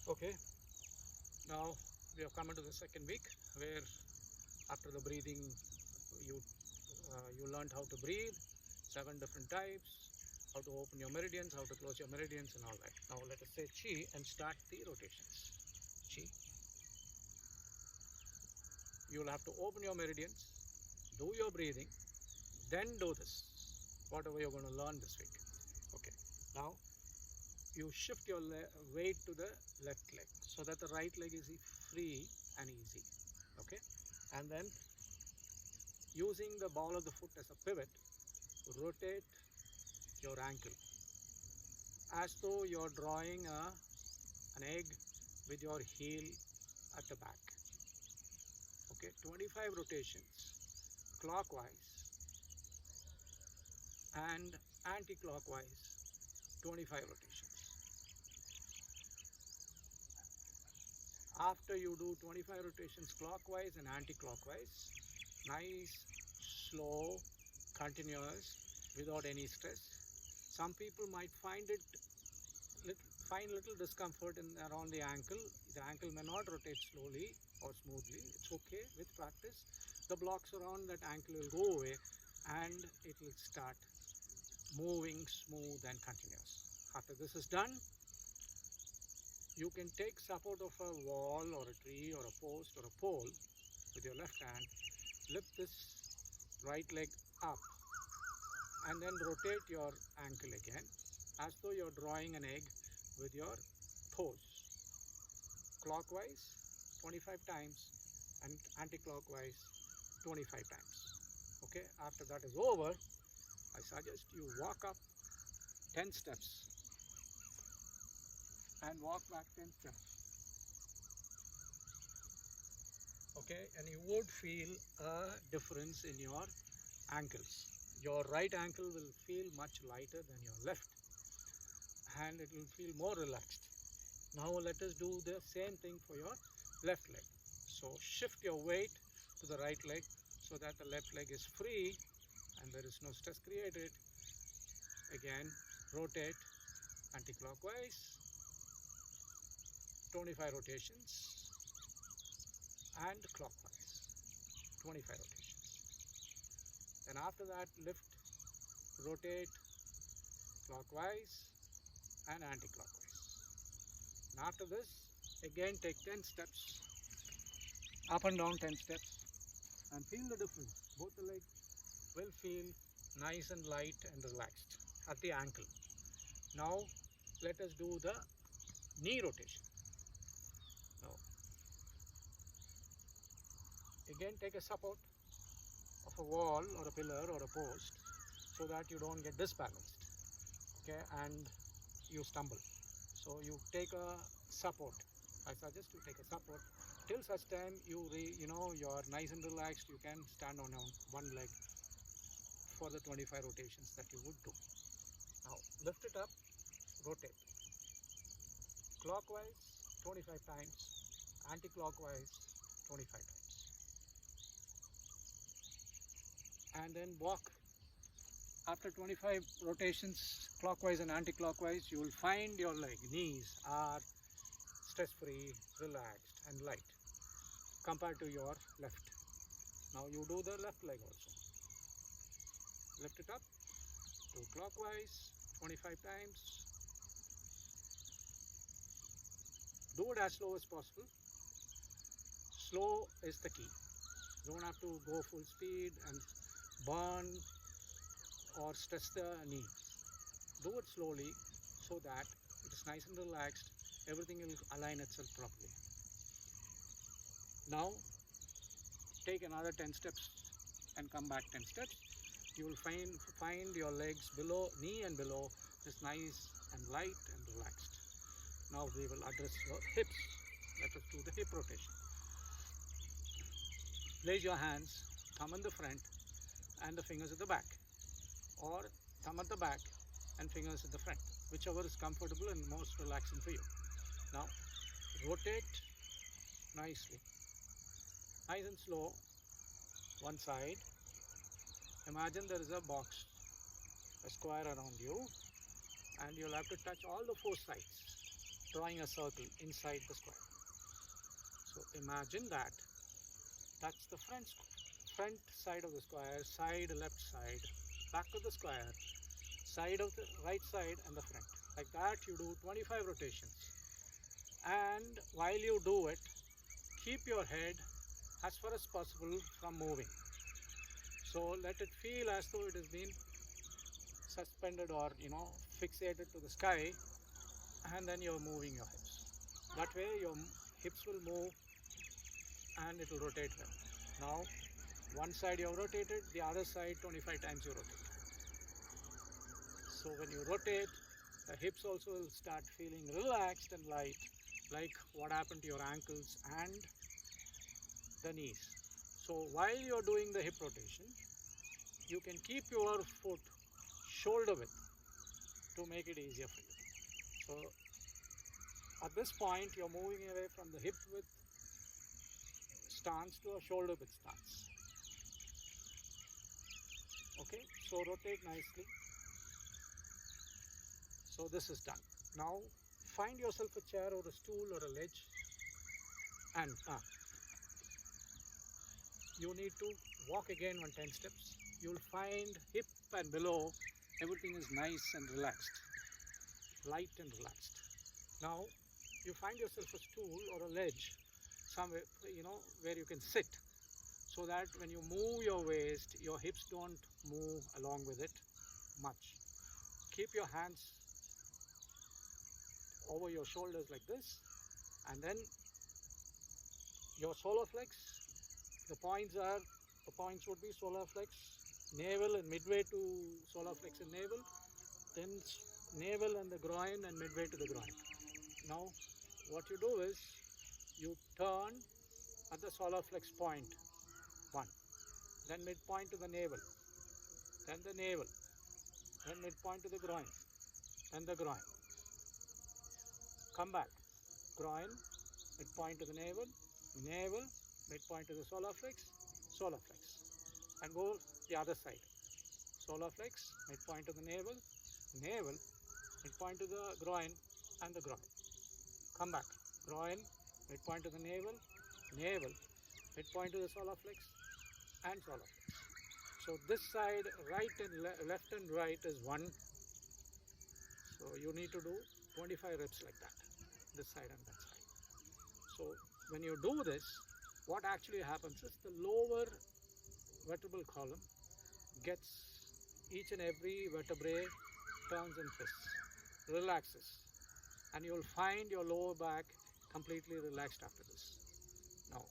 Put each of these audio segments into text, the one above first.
Okay, now we have come into the second week where after the breathing you learned how to breathe, 7 different types, how to open your meridians, how to close your meridians and all that. Now let us say chi and start the rotations. Chi, you will have to open your meridians, do your breathing, then do this, whatever you're going to learn this week. Okay, now you shift your weight to the left leg so that the right leg is free and easy. Okay, and then using the ball of the foot as a pivot, rotate your ankle as though you're drawing an egg with your heel at the back. Okay, 25 rotations clockwise and anti-clockwise, 25 rotations. After you do 25 rotations clockwise and anti-clockwise, nice, slow, continuous, without any stress. Some people might find little discomfort around the ankle. The ankle may not rotate slowly or smoothly. It's okay with practice. The blocks around that ankle will go away and it will start moving smooth and continuous. After this is done, you can take support of a wall or a tree or a post or a pole with your left hand, lift this right leg up and then rotate your ankle again as though you're drawing an egg with your toes. Clockwise 25 times and anti-clockwise 25 times. Okay, after that is over, I suggest you walk up 10 steps and walk back 10 steps. Okay, and you would feel a difference in your ankles. Your right ankle will feel much lighter than your left and it will feel more relaxed. Now let us do the same thing for your left leg. So shift your weight to the right leg so that the left leg is free and there is no stress created. Again, rotate anti-clockwise, 25 rotations, and clockwise, 25 rotations. Then after that, lift, rotate clockwise and anti-clockwise. And after this, again take 10 steps, up and down 10 steps, and feel the difference. Both the legs will feel nice and light and relaxed at the ankle. Now let us do the knee rotation. Now again take a support of a wall or a pillar or a post so that you don't get disbalanced, okay, and you stumble. So you take a support. I suggest you take a support till such time you're nice and relaxed. You can stand on one leg for the 25 rotations that you would do. Now lift it up, rotate clockwise 25 times, anti-clockwise 25 times, and then walk. After 25 rotations clockwise and anti-clockwise, you will find your knees are stress-free, relaxed and light compared to your left. Now you do the left leg also. Lift it up, do clockwise 25 times. Do it as slow as possible. Slow is the key. You don't have to go full speed and burn or stress the knees. Do it slowly so that it is nice and relaxed. Everything will align itself properly. Now take another 10 steps and come back 10 steps. You will find your legs below, knee and below, is nice and light and relaxed. Now we will address your hips. Let us do the hip rotation. Place your hands, thumb in the front and the fingers at the back, or thumb at the back and fingers at the front, whichever is comfortable and most relaxing for you. Now rotate nicely, nice and slow, one side. Imagine there is a box, a square around you, and you'll have to touch all the four sides. drawing a circle inside the square. So imagine that. That's the front side of the square, side left side, back of the square, side of the right side and the front. Like that you do 25 rotations. And while you do it, keep your head as far as possible from moving. So let it feel as though it has been suspended or fixated to the sky, and then you're moving your hips. That way your hips will move and it will rotate well. Now one side you have rotated, the other side 25 times you rotate. So when you rotate, the hips also will start feeling relaxed and light, like what happened to your ankles and the knees. So while you're doing the hip rotation, you can keep your foot shoulder width to make it easier for you. So at this point, you're moving away from the hip width stance to a shoulder width stance. Okay, so rotate nicely. So this is done. Now find yourself a chair or a stool or a ledge, and you need to walk again 10 steps. You'll find hip and below everything is nice and relaxed, light and relaxed. Now you find yourself a stool or a ledge somewhere, where you can sit, so that when you move your waist, your hips don't move along with it much. Keep your hands over your shoulders like this, and then your solar flex, the points would be solar flex, navel and midway to solar flex and navel, then navel and the groin and midway to the groin. Now what you do is you turn at the solar flex point 1, then midpoint to the navel, then the navel, then midpoint to the groin, then the groin. Come back, groin, midpoint to the navel, navel, midpoint to the solar flex, and go the other side. Solar flex, midpoint to the navel, navel, midpoint to the groin and the groin. Come back, groin, midpoint to the navel, navel, midpoint to the solar flex and solar flex. So this side, right and left and right is 1. So you need to do 25 reps like that, this side and that side. So when you do this, what actually happens is the lower vertebral column gets, each and every vertebrae turns and twists, relaxes, and you'll find your lower back completely relaxed after this. Now,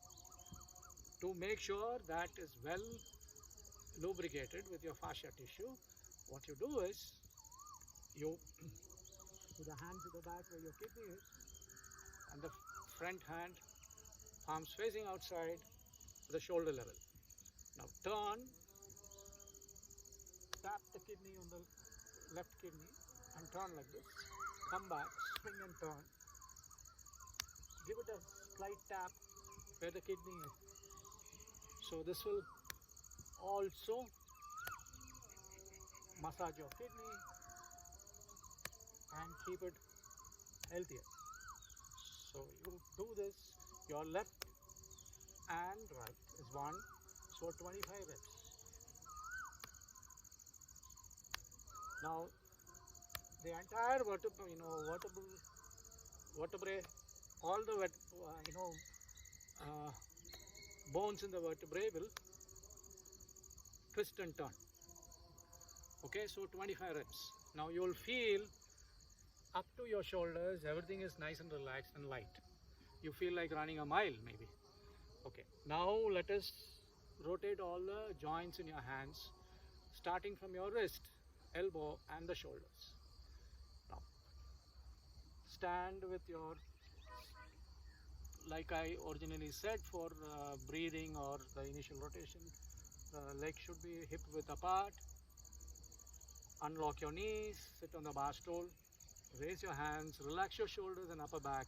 to make sure that is well lubricated with your fascia tissue, what you do is you put the hand to the back where your kidney is, and the front hand, palms facing outside, the shoulder level. Now turn, tap the kidney on the left kidney and turn like this. Come back, swing and turn. Give it a slight tap where the kidney is. So this will also massage your kidney and keep it healthier. So you do this, your left and right is 1, so 25 reps. Now the entire vertebrae, all the bones in the vertebrae will twist and turn. Okay, so 25 reps. Now you will feel up to your shoulders, everything is nice and relaxed and light. You feel like running a mile maybe. Okay, now let us rotate all the joints in your hands, starting from your wrist, elbow and the shoulders. Now stand with your, like I originally said, for breathing or the initial rotation, the legs should be hip width apart. Unlock your knees, sit on the bar stool, raise your hands, relax your shoulders and upper back.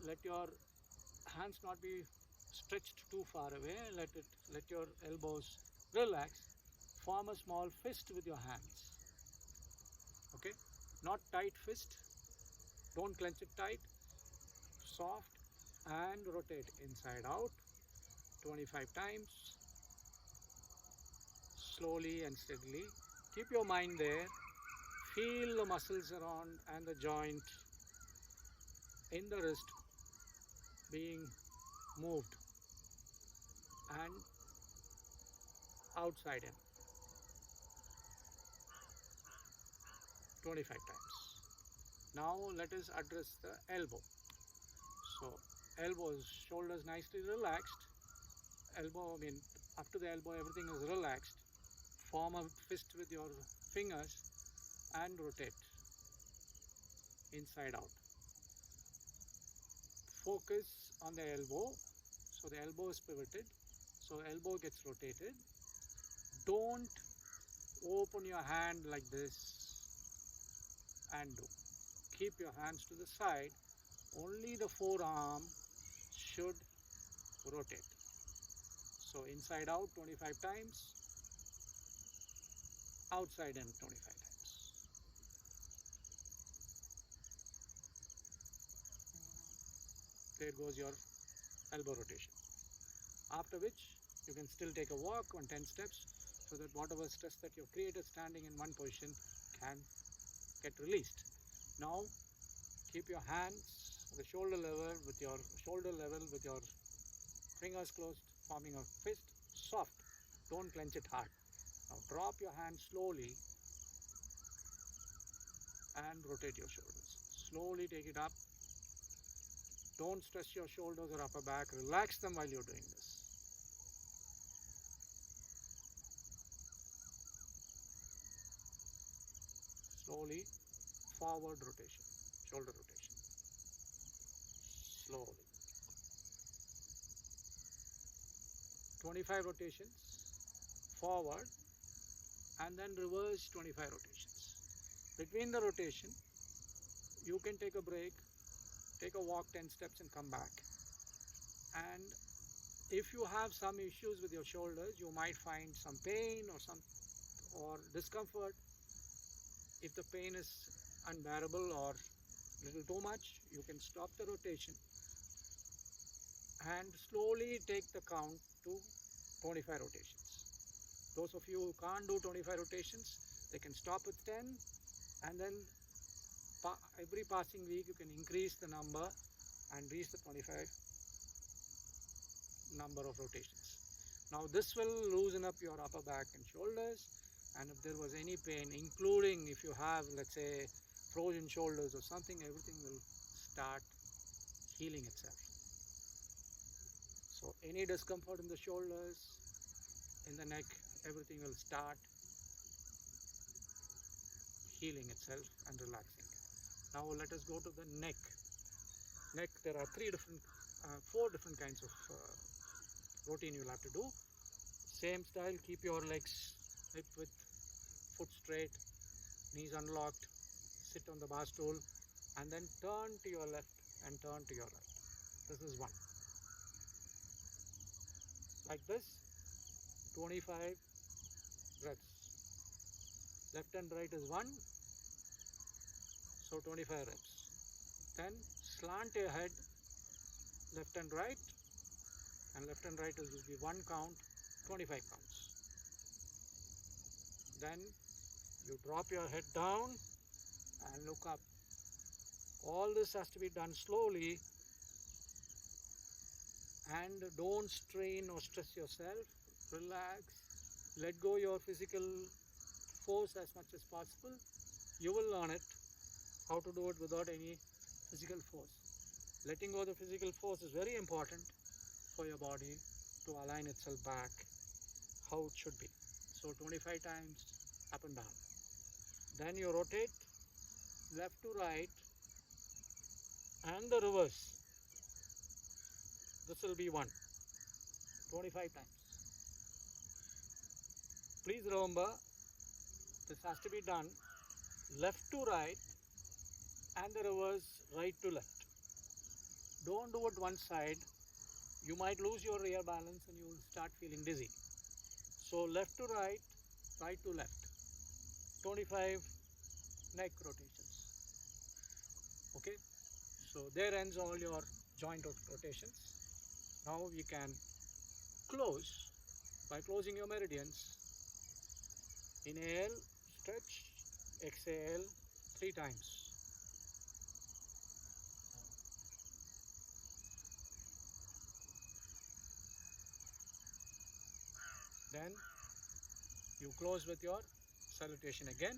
Let your hands not be stretched too far away. Let your elbows relax. Form a small fist with your hands. Okay, not tight fist. Don't clench it tight. soft, and rotate inside out 25 times, slowly and steadily. Keep your mind there. Feel the muscles around and the joint in the wrist being moved and outside in 25 times. Now let us address the elbow. So elbows, shoulders nicely relaxed. Elbow, up to the elbow everything is relaxed. Form a fist with your fingers and rotate inside out. Focus on the elbow. So the elbow is pivoted. So elbow gets rotated. Don't open your hand like this and do. Keep your hands to the side. Only the forearm should rotate. So inside out 25 times, outside in 25 times. There goes your elbow rotation. After which you can still take a walk on 10 steps so that whatever stress that you've created standing in one position can get released. Now keep your hands at the shoulder level with your fingers closed, forming a fist, soft. Don't clench it hard. Now drop your hand slowly and rotate your shoulders. Slowly take it up. Don't stress your shoulders or upper back. Relax them while you're doing this. Slowly forward rotation, shoulder rotation. Slowly. 25 rotations forward and then reverse 25 rotations. Between the rotation, you can take a break, take a walk 10 steps and come back. And if you have some issues with your shoulders, you might find some pain or discomfort. If the pain is unbearable or little too much, you can stop the rotation and slowly take the count to 25 rotations. Those of you who can't do 25 rotations, they can stop with 10 and then every passing week you can increase the number and reach the 25 number of rotations. Now this will loosen up your upper back and shoulders, and if there was any pain, including if you have, let's say, frozen shoulders or something, everything will start healing itself. So any discomfort in the shoulders, in the neck, everything will start healing itself and relaxing. Now let us go to the neck. Neck, there are four different kinds of routine you'll have to do. Same style, keep your legs hip width, foot straight, knees unlocked, sit on the bar stool, and then turn to your left and turn to your right. This is one. Like this, 25 reps. Left and right is one, so 25 reps. Then slant your head left and right, and left and right will be one count, 25 counts. Then you drop your head down and look up. All this has to be done slowly, and don't strain or stress yourself. Relax, let go your physical force as much as possible. You will learn it, how to do it without any physical force. Letting go of the physical force is very important for your body to align itself back how it should be. So 25 times up and down. Then you rotate left to right and the reverse. This will be 25 times. Please remember, this has to be done left to right and the reverse right to left. Don't do it one side. You might lose your rear balance and you will start feeling dizzy. So left to right, right to left. 25 neck rotations. Okay, so there ends all your joint rotations. Now you can close by closing your meridians. Inhale, stretch, exhale 3 times. Then you close with your salutation again.